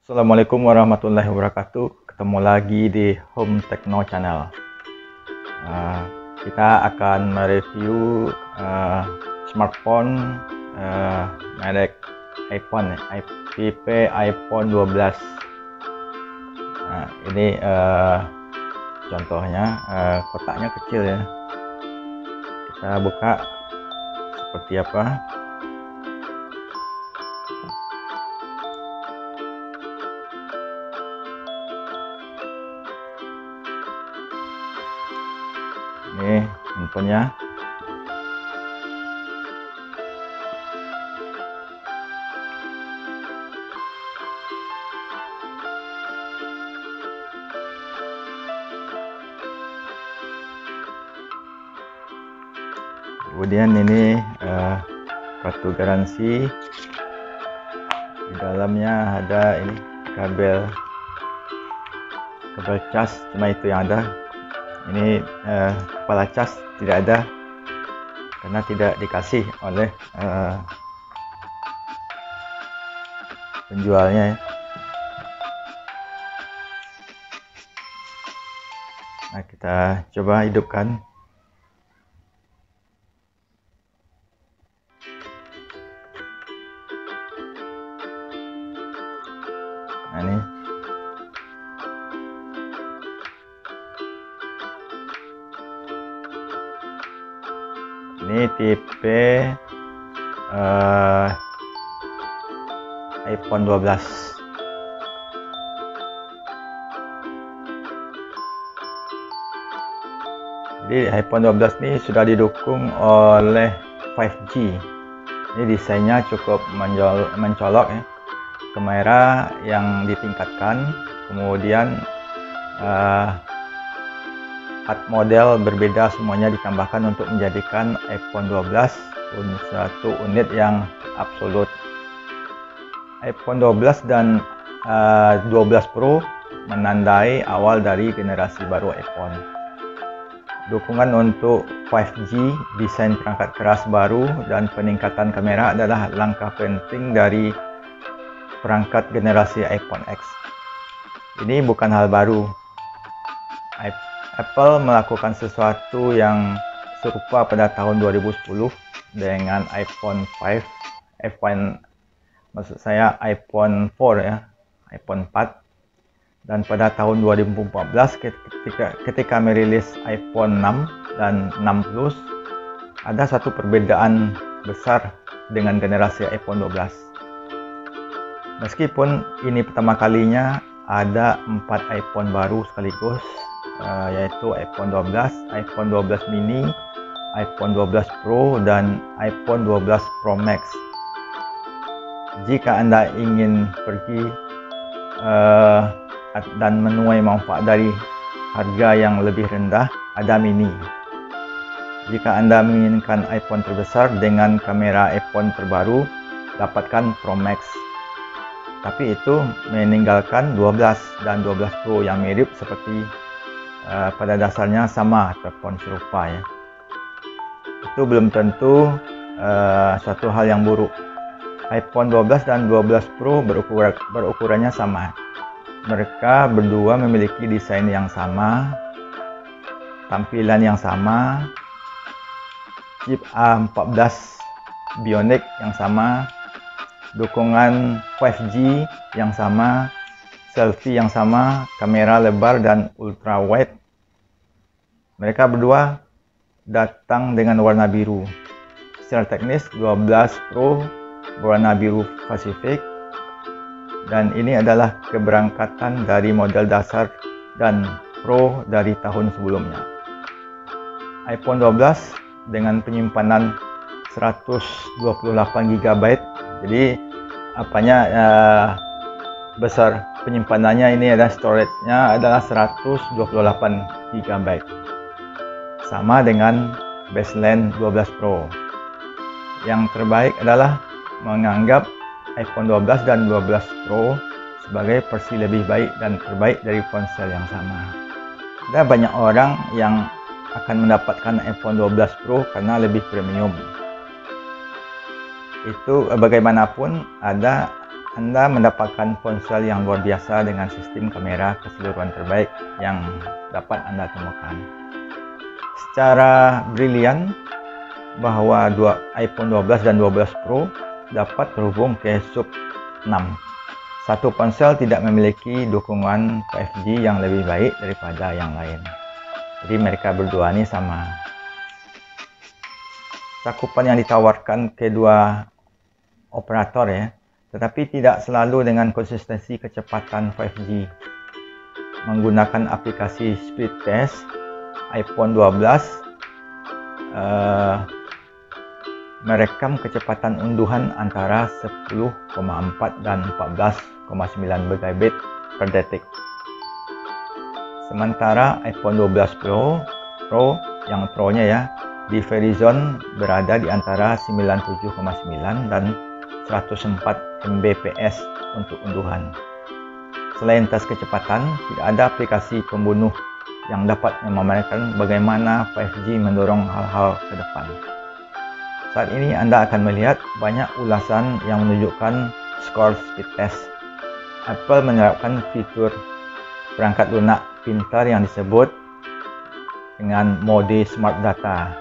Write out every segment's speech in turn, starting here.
Assalamualaikum warahmatullahi wabarakatuh. Ketemu lagi di Home Techno Channel. Kita akan mereview smartphone merek iPhone, tipe iPhone 12. Ini contohnya, kotaknya kecil ya. Kita buka seperti apa. Ini handphonenya. Kemudian ini kartu garansi. Di dalamnya ada ini kabel cas, cuma itu yang ada. Ini kepala cas tidak ada karena tidak dikasih oleh penjualnya ya. Nah, kita coba hidupkan. Nah, ini tipe iPhone 12. Jadi iPhone 12 ini sudah didukung oleh 5G. Ini desainnya cukup mencolok ya. Kamera yang ditingkatkan, kemudian part model berbeda semuanya ditambahkan untuk menjadikan iPhone 12 satu unit yang absolut. iPhone 12 dan 12 Pro menandai awal dari generasi baru iPhone. Dukungan untuk 5G, desain perangkat keras baru, dan peningkatan kamera adalah langkah penting dari perangkat generasi iPhone X. Ini bukan hal baru. Apple melakukan sesuatu yang serupa pada tahun 2010 dengan iPhone 5, iPhone 4 ya, iPhone 4. Dan pada tahun 2014 ketika merilis iPhone 6 dan 6 Plus, ada satu perbedaan besar dengan generasi iPhone 12. Meskipun ini pertama kalinya ada 4 iPhone baru sekaligus, yaitu iPhone 12, iPhone 12 mini, iPhone 12 Pro, dan iPhone 12 Pro Max. Jika Anda ingin pergi dan menuai manfaat dari harga yang lebih rendah, ada mini. Jika Anda menginginkan iPhone terbesar dengan kamera iPhone terbaru, dapatkan Pro Max. Tapi itu meninggalkan 12 dan 12 Pro yang mirip seperti pada dasarnya sama, telepon serupa ya. Itu belum tentu suatu hal yang buruk. iPhone 12 dan 12 Pro berukurannya sama. Mereka berdua memiliki desain yang sama, tampilan yang sama, chip A14 Bionic yang sama, dukungan 5G yang sama, selfie yang sama, kamera lebar dan ultra wide. Mereka berdua datang dengan warna biru. Secara teknis 12 Pro berwarna biru Pasifik, dan ini adalah keberangkatan dari model dasar dan Pro dari tahun sebelumnya. iPhone 12 dengan penyimpanan 128 GB. Jadi besar penyimpanannya, ini adalah storage-nya adalah 128 GB. Sama dengan baseline 12 Pro. Yang terbaik adalah menganggap iPhone 12 dan 12 Pro sebagai versi lebih baik dan terbaik dari ponsel yang sama. Ada banyak orang yang akan mendapatkan iPhone 12 Pro karena lebih premium. Itu bagaimanapun ada Anda mendapatkan ponsel yang luar biasa dengan sistem kamera keseluruhan terbaik yang dapat Anda temukan. Secara brilian bahwa iPhone 12 dan 12 Pro dapat terhubung ke SUB 6. Satu ponsel tidak memiliki dukungan 5G yang lebih baik daripada yang lain. Jadi mereka berdua ini sama. Cakupan yang ditawarkan kedua operator ya, tetapi tidak selalu dengan konsistensi kecepatan 5G. Menggunakan aplikasi speed test, iPhone 12 merekam kecepatan unduhan antara 10,4 dan 14,9 megabit per detik. Sementara iPhone 12 Pro yang Pro-nya ya, di Verizon berada di antara 97,9 dan 104 Mbps untuk unduhan. Selain tes kecepatan, tidak ada aplikasi pembunuh yang dapat memamerkan bagaimana 5G mendorong hal-hal ke depan. Saat ini Anda akan melihat banyak ulasan yang menunjukkan skor speed test. Apple menerapkan fitur perangkat lunak pintar yang disebut dengan mode Smart Data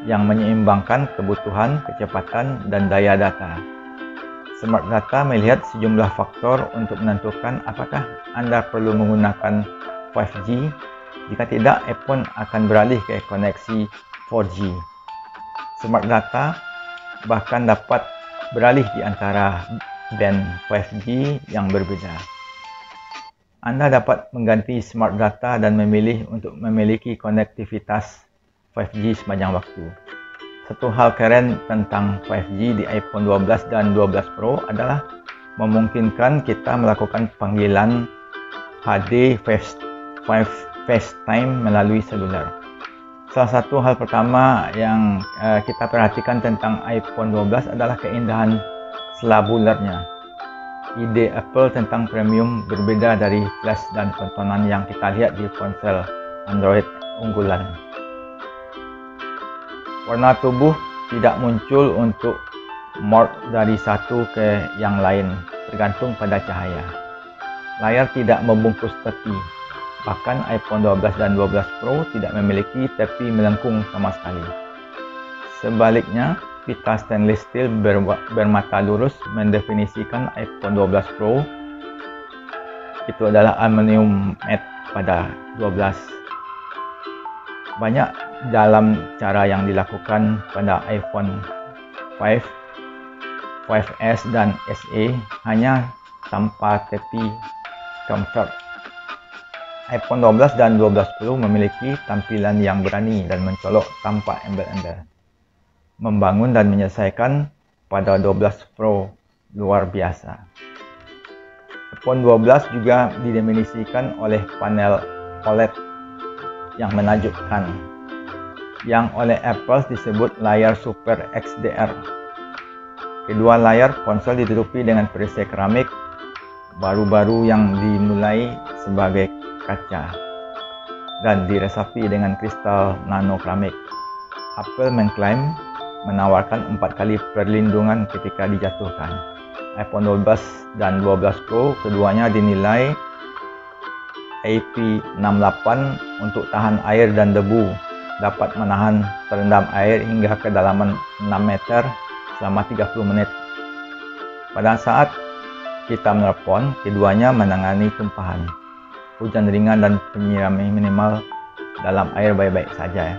yang menyeimbangkan kebutuhan, kecepatan, dan daya data. Smart Data melihat sejumlah faktor untuk menentukan apakah Anda perlu menggunakan 5G. Jika tidak, iPhone akan beralih ke koneksi 4G. Smart Data bahkan dapat beralih di antara band 5G yang berbeda. Anda dapat mengganti Smart Data dan memilih untuk memiliki konektivitas 5G sepanjang waktu. Satu hal keren tentang 5G di iPhone 12 dan 12 Pro adalah memungkinkan kita melakukan panggilan HD FaceTime melalui seluler. Salah satu hal pertama yang kita perhatikan tentang iPhone 12 adalah keindahan selabulernya. Ide Apple tentang premium berbeda dari flash dan tontonan yang kita lihat di ponsel Android unggulan. Warna tubuh tidak muncul untuk morph dari satu ke yang lain, tergantung pada cahaya. Layar tidak membungkus tepi, bahkan iPhone 12 dan 12 Pro tidak memiliki tepi melengkung sama sekali. Sebaliknya, pita stainless steel bermata lurus mendefinisikan iPhone 12 Pro itu adalah aluminium matte pada 12. Banyak dalam cara yang dilakukan pada iPhone 5, 5S dan SE hanya tanpa tepi comfort. iPhone 12 dan 12 Pro memiliki tampilan yang berani dan mencolok tanpa embel-embel. Membangun dan menyelesaikan pada 12 Pro luar biasa. iPhone 12 juga didefinisikan oleh panel OLED yang menakjubkan, yang oleh Apple disebut layar Super XDR. Kedua layar ponsel ditutupi dengan perisai keramik baru-baru yang dimulai sebagai kaca dan diresapi dengan kristal nano keramik. Apple mengklaim menawarkan 4 kali perlindungan ketika dijatuhkan. iPhone 12 dan 12 Pro keduanya dinilai IP68 untuk tahan air dan debu, dapat menahan terendam air hingga kedalaman 6 meter selama 30 menit. Pada saat kita menelepon, keduanya menangani tumpahan, hujan ringan dan penyiraman minimal dalam air baik-baik saja.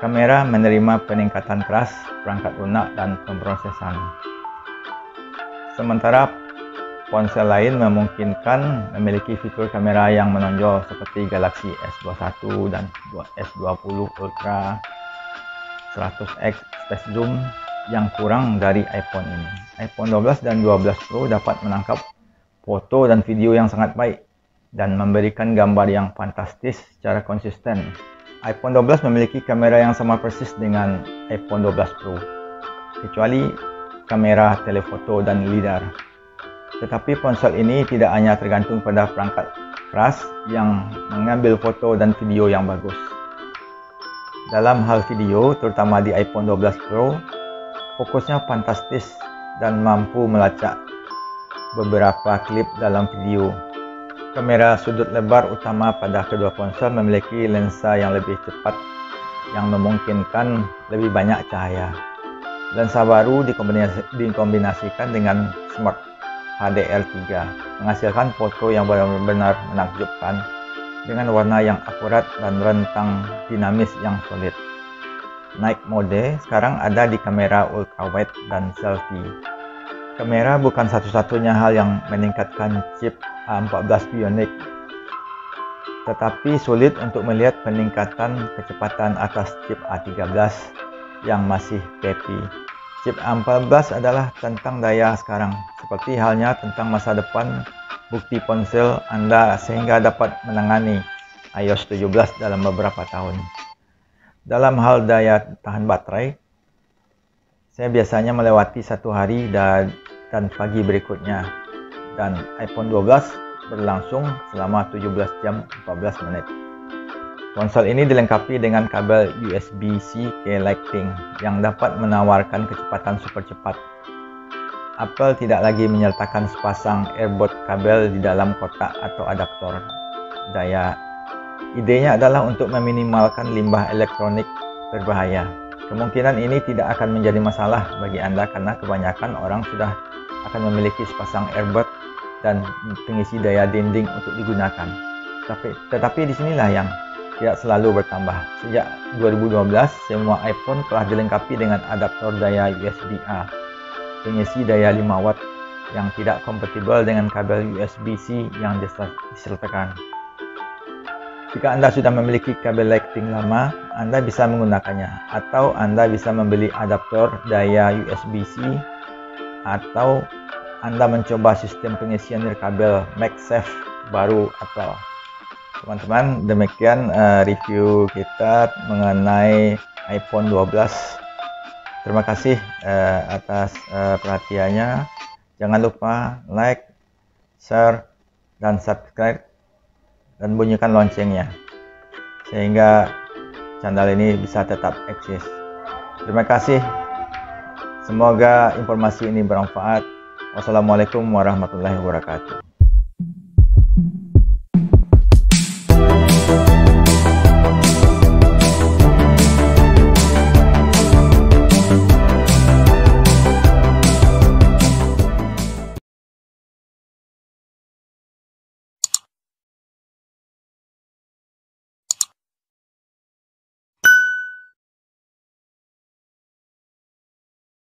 Kamera menerima peningkatan keras, perangkat lunak dan pemrosesan. Sementara ponsel lain memungkinkan memiliki fitur kamera yang menonjol seperti Galaxy S21 dan S20 Ultra, 100x Space Zoom yang kurang dari iPhone ini. iPhone 12 dan 12 Pro dapat menangkap foto dan video yang sangat baik dan memberikan gambar yang fantastis secara konsisten. iPhone 12 memiliki kamera yang sama persis dengan iPhone 12 Pro, kecuali kamera telefoto dan LiDAR. Tetapi ponsel ini tidak hanya tergantung pada perangkat keras yang mengambil foto dan video yang bagus. Dalam hal video, terutama di iPhone 12 Pro, fokusnya fantastis dan mampu melacak beberapa klip dalam video. Kamera sudut lebar utama pada kedua ponsel memiliki lensa yang lebih cepat yang memungkinkan lebih banyak cahaya. Lensa baru dikombinasikan dengan Smart HDR3 menghasilkan foto yang benar-benar menakjubkan dengan warna yang akurat dan rentang dinamis yang solid. Night mode sekarang ada di kamera ultrawide dan selfie. Kamera bukan satu-satunya hal yang meningkatkan chip A14 Bionic, tetapi sulit untuk melihat peningkatan kecepatan atas chip A13 yang masih PEPI. Chip A14 adalah tentang daya sekarang, seperti halnya tentang masa depan bukti ponsel Anda sehingga dapat menangani iOS 17 dalam beberapa tahun. Dalam hal daya tahan baterai, saya biasanya melewati satu hari dan pagi berikutnya, dan iPhone 12 berlangsung selama 17 jam 14 menit. Ponsel ini dilengkapi dengan kabel USB-C ke Lightning yang dapat menawarkan kecepatan super cepat. Apple tidak lagi menyertakan sepasang earbud kabel di dalam kotak atau adaptor daya. Idenya adalah untuk meminimalkan limbah elektronik berbahaya. Kemungkinan ini tidak akan menjadi masalah bagi Anda karena kebanyakan orang sudah akan memiliki sepasang earbud dan pengisi daya dinding untuk digunakan. Tetapi disinilah yang tidak selalu bertambah. Sejak 2012, semua iPhone telah dilengkapi dengan adaptor daya USB-A, pengisi daya 5 watt yang tidak kompatibel dengan kabel USB-C yang disertakan. Jika Anda sudah memiliki kabel Lightning lama, Anda bisa menggunakannya, atau Anda bisa membeli adaptor daya USB-C, atau Anda mencoba sistem pengisian nirkabel MagSafe baru Apple. Teman-teman, demikian review kita mengenai iPhone 12. Terima kasih atas perhatiannya. Jangan lupa like, share, dan subscribe, dan bunyikan loncengnya sehingga channel ini bisa tetap eksis. Terima kasih. Semoga informasi ini bermanfaat. Wassalamualaikum warahmatullahi wabarakatuh.